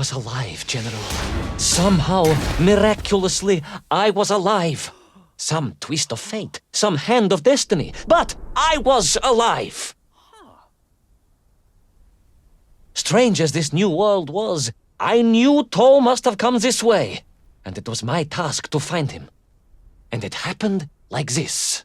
was alive, General. Somehow, miraculously, I was alive. Some twist of fate, some hand of destiny, but I was alive. Strange as this new world was, I knew Toll must have come this way, and it was my task to find him. And it happened like this.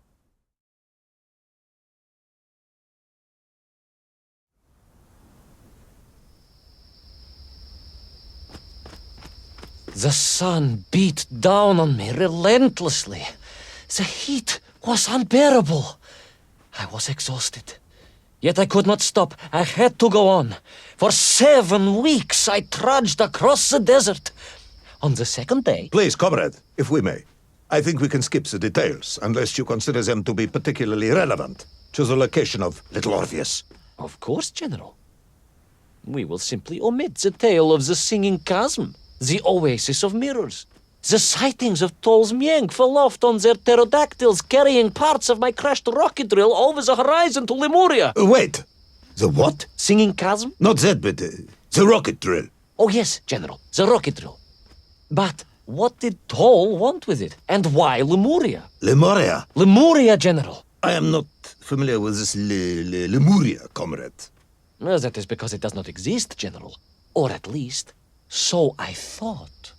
The sun beat down on me relentlessly. The heat was unbearable. I was exhausted. Yet I could not stop. I had to go on. For 7 weeks I trudged across the desert. On the second day... Please, comrade, if we may. I think we can skip the details, unless you consider them to be particularly relevant to the location of Little Orpheus. Of course, General. We will simply omit the tale of the singing chasm, the oasis of mirrors, the sightings of Toll's Mienk aloft on their pterodactyls carrying parts of my crashed rocket drill over the horizon to Lemuria. Wait! The what? Singing chasm? Not that, but the rocket drill. Oh yes, General, the rocket drill. But what did Toll want with it? And why Lemuria? Lemuria? Lemuria, General. I am not familiar with this Lemuria, comrade. Well, that is because it does not exist, General. Or at least, so I thought.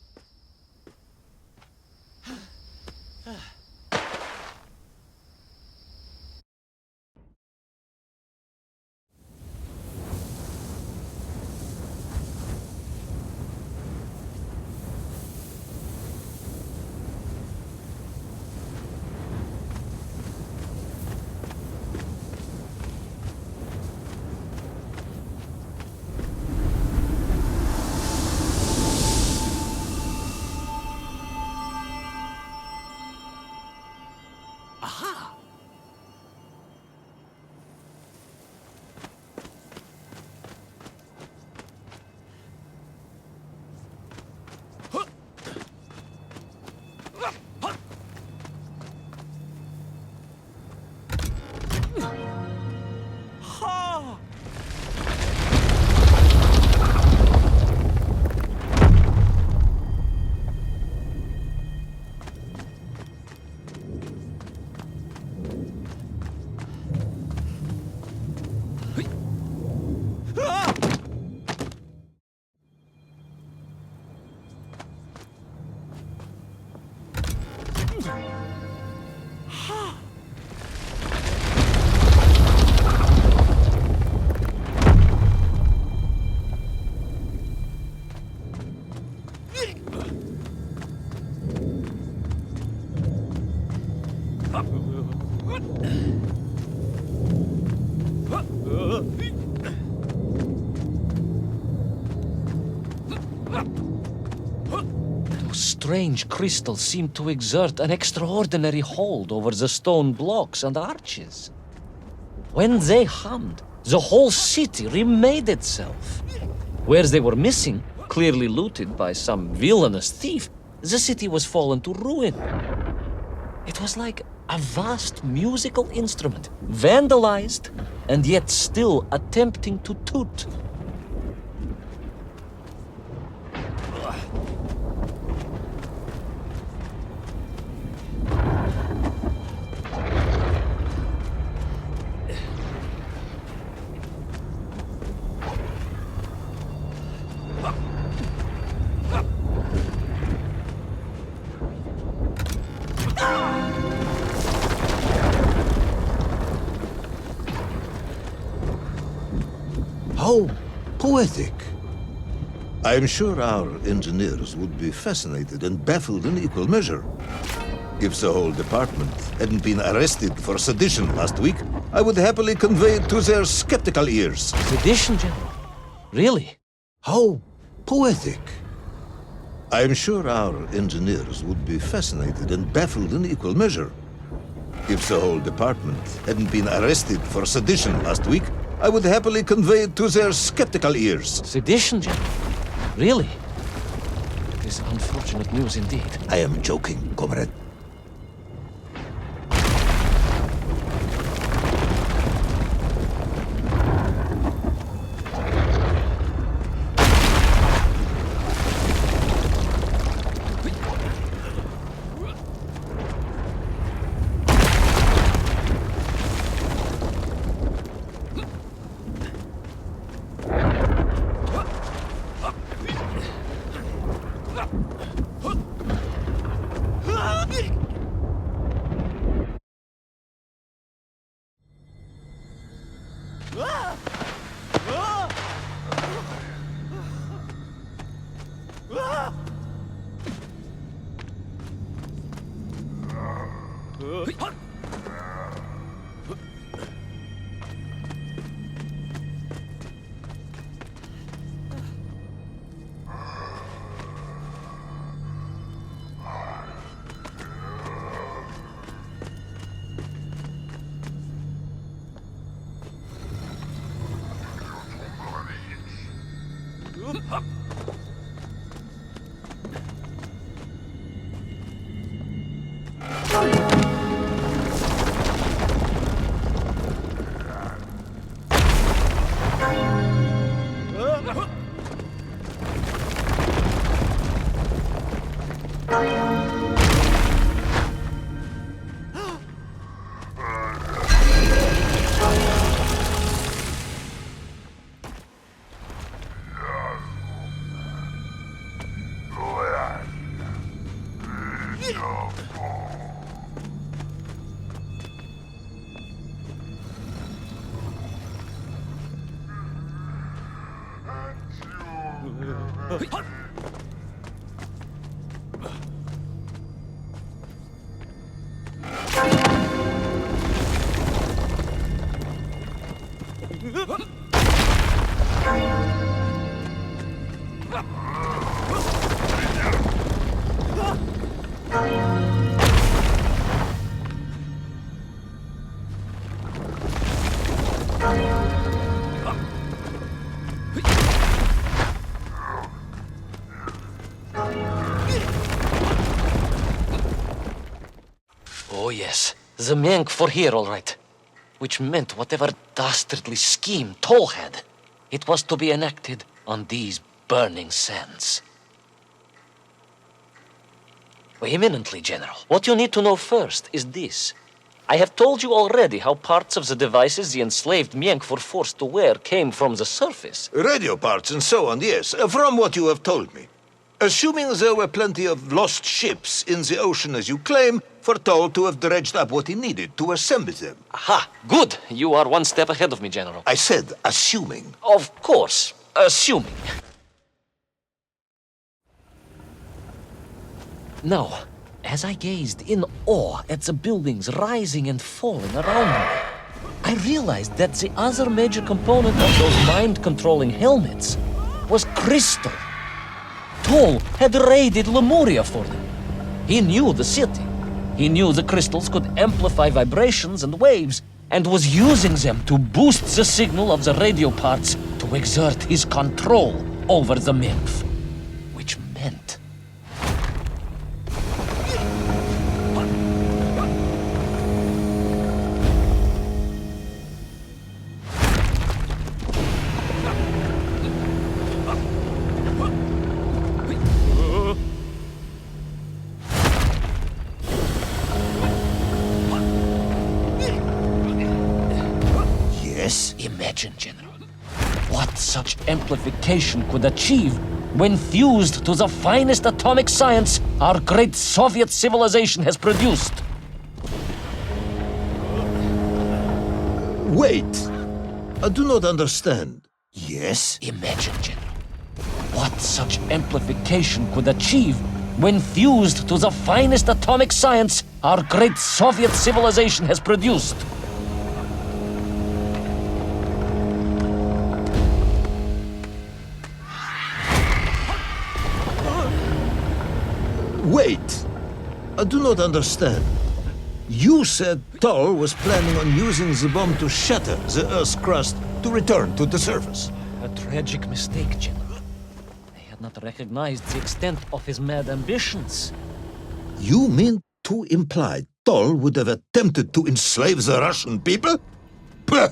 Those strange crystals seemed to exert an extraordinary hold over the stone blocks and arches. When they hummed, the whole city remade itself. Where they were missing, clearly looted by some villainous thief, the city was fallen to ruin. It was like a vast musical instrument, vandalized, and yet still attempting to toot. How poetic. I am sure our engineers would be fascinated and baffled in equal measure. If the whole department hadn't been arrested for sedition last week, I would happily convey it to their skeptical ears. Sedition, General? Really? How poetic. I am sure our engineers would be fascinated and baffled in equal measure. If the whole department hadn't been arrested for sedition last week, I would happily convey it to their skeptical ears. Sedition, General? Really? It is unfortunate news indeed. I am joking, comrade. Oh yes, the Mank for here, all right. Which meant whatever dastardly scheme Toll had, it was to be enacted on these burning sands. Eminently, General. What you need to know first is this. I have told you already how parts of the devices the enslaved Mienk were forced to wear came from the surface. Radio parts and so on, yes, from what you have told me. Assuming there were plenty of lost ships in the ocean as you claim, for Toll to have dredged up what he needed to assemble them. Aha, good. You are one step ahead of me, General. I said assuming. Of course, assuming. Now, as I gazed in awe at the buildings rising and falling around me, I realized that the other major component of those mind-controlling helmets was crystal. Toll had raided Lemuria for them. He knew the city. He knew the crystals could amplify vibrations and waves, and was using them to boost the signal of the radio parts to exert his control over the nymph. Which meant... Imagine, General, what such amplification could achieve when fused to the finest atomic science our great Soviet civilization has produced. Wait! I do not understand. Yes? Imagine, General, what such amplification could achieve when fused to the finest atomic science our great Soviet civilization has produced. Wait! I do not understand. You said Toll was planning on using the bomb to shatter the Earth's crust to return to the surface. A tragic mistake, General. I had not recognized the extent of his mad ambitions. You mean to imply Toll would have attempted to enslave the Russian people? Pah!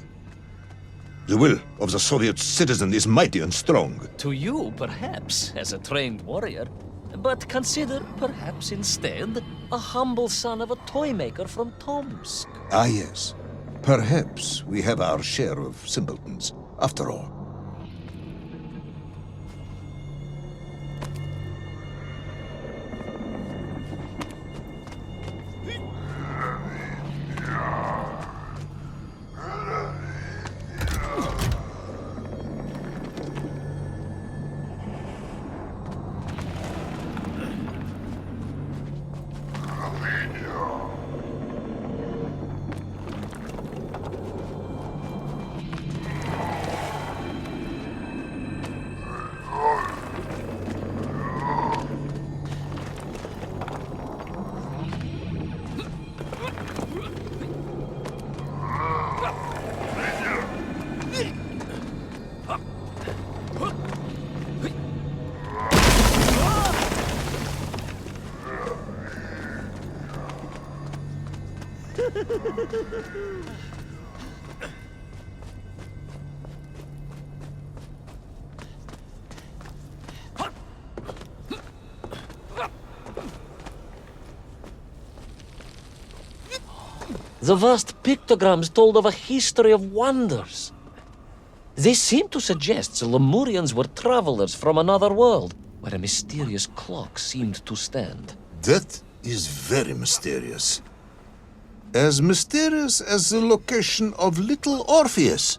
The will of the Soviet citizen is mighty and strong. To you, perhaps, as a trained warrior. But consider, perhaps instead, a humble son of a toy maker from Tomsk. Ah, yes. Perhaps we have our share of simpletons, after all. The vast pictograms told of a history of wonders. They seem to suggest the Lemurians were travelers from another world, where a mysterious clock seemed to stand. That is very mysterious. As mysterious as the location of little Orpheus.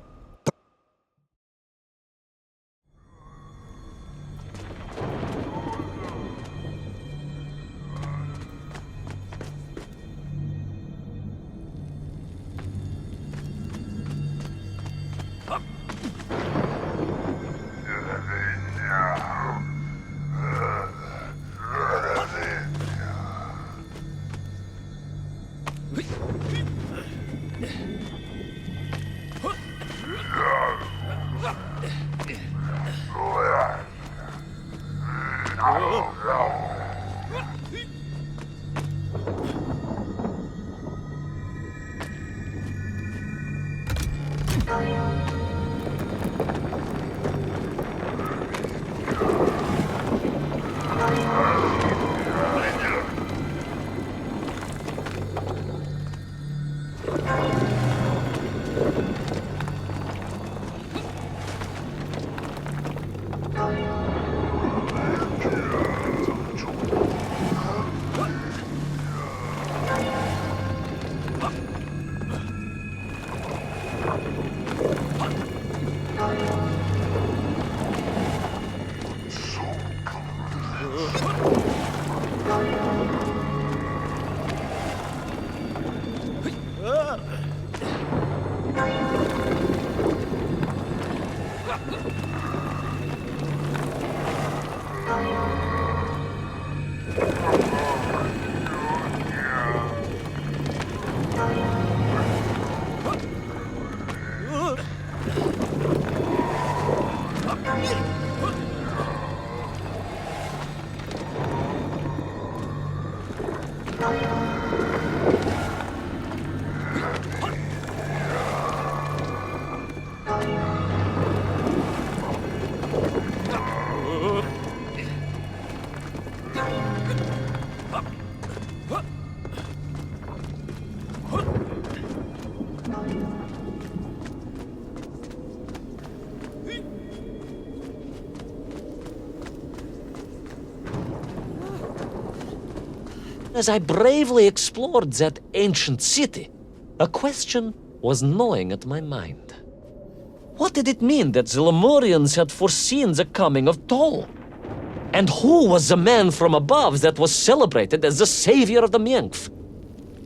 As I bravely explored that ancient city, a question was gnawing at my mind. What did it mean that the Lemurians had foreseen the coming of Tol? And who was the man from above that was celebrated as the savior of the Miengf?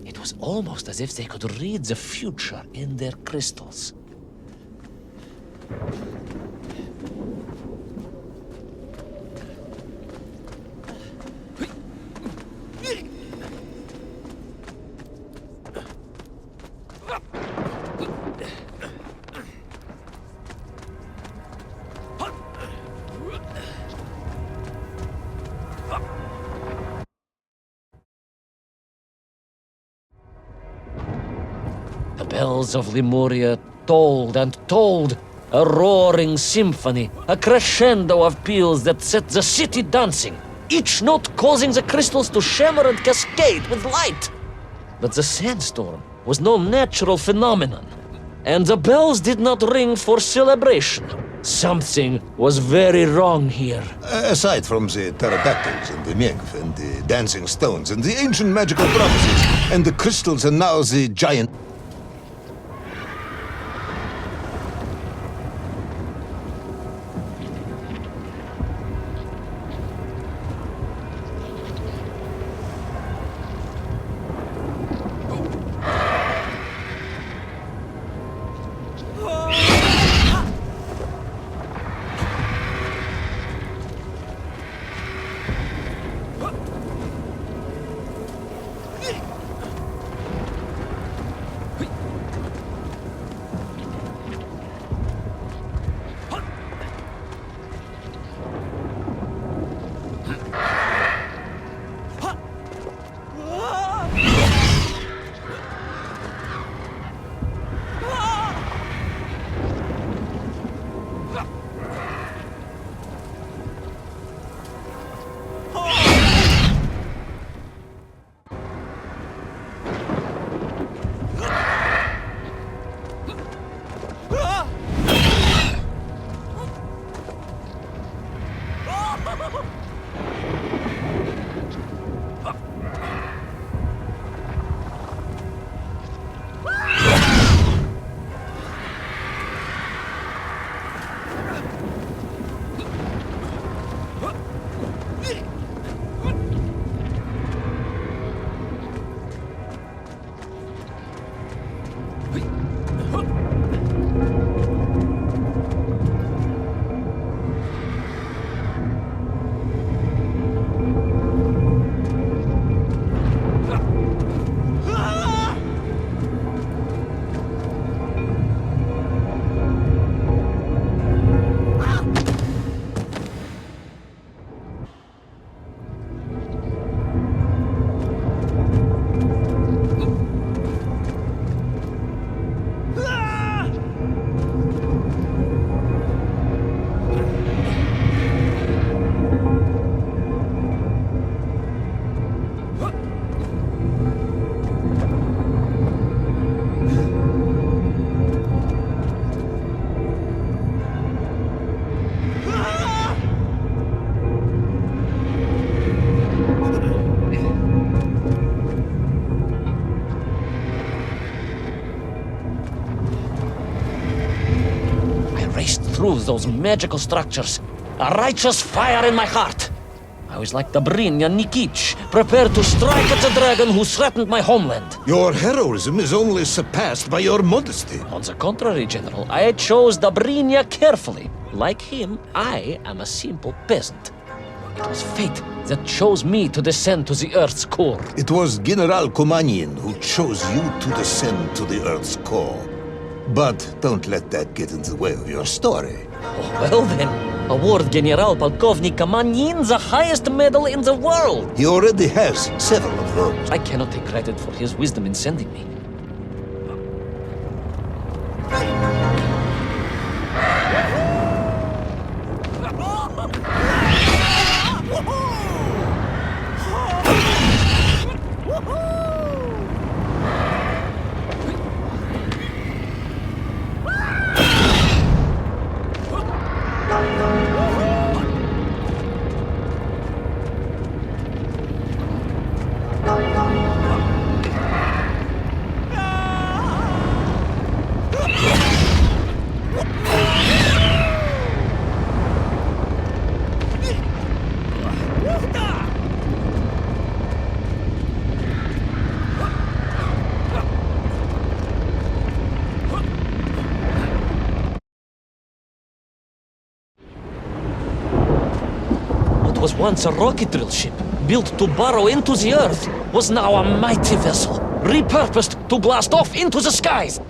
It was almost as if they could read the future in their crystals. The bells of Lemuria tolled and tolled, a roaring symphony, a crescendo of peals that set the city dancing, each note causing the crystals to shimmer and cascade with light. But the sandstorm was no natural phenomenon, and the bells did not ring for celebration. Something was very wrong here. Aside from the pterodactyls and the Miengf and the dancing stones and the ancient magical prophecies and the crystals and now the giant... through those magical structures, a righteous fire in my heart. I was like the Brinya Nikic, prepared to strike at the dragon who threatened my homeland. Your heroism is only surpassed by your modesty. On the contrary, General, I chose the Brinya carefully. Like him, I am a simple peasant. It was fate that chose me to descend to the Earth's core. It was General Komanyin who chose you to descend to the Earth's core. But don't let that get in the way of your story. Oh, well then, award General Polkovnik Kamanyin the highest medal in the world. He already has several of those. I cannot take credit for his wisdom in sending me. Was once a rocket drill ship, built to burrow into the Earth, was now a mighty vessel, repurposed to blast off into the skies.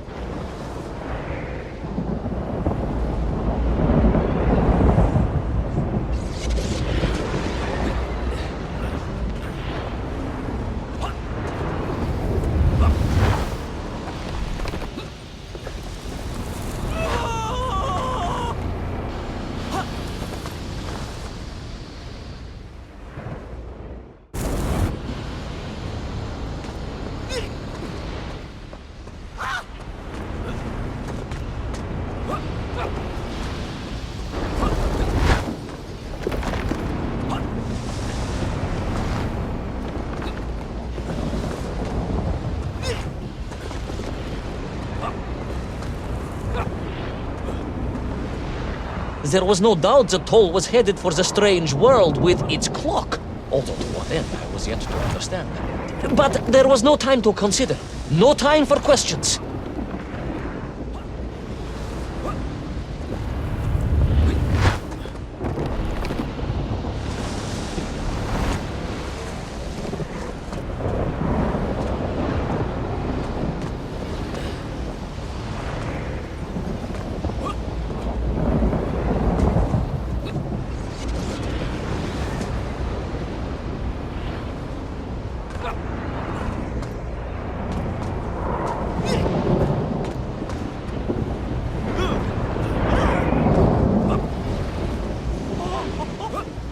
There was no doubt the toll was headed for the strange world with its clock, although to what end I was yet to understand. But there was no time to consider, no time for questions.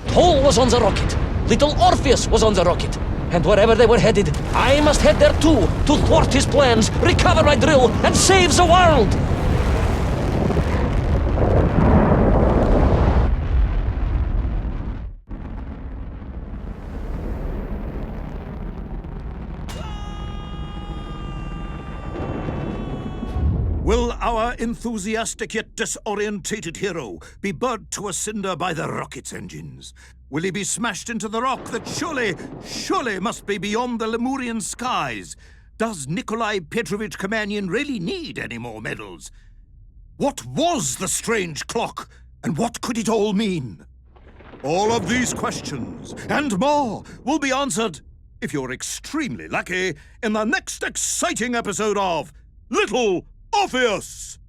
Toll was on the rocket. Little Orpheus was on the rocket. And wherever they were headed, I must head there too, to thwart his plans, recover my drill, and save the world! Will our enthusiastic yet disorientated hero be burnt to a cinder by the rocket's engines? Will he be smashed into the rock that surely must be beyond the Lemurian skies? Does Nikolai Petrovich Kamanyin really need any more medals? What was the strange clock, and what could it all mean? All of these questions, and more, will be answered, if you're extremely lucky, in the next exciting episode of Little Orpheus!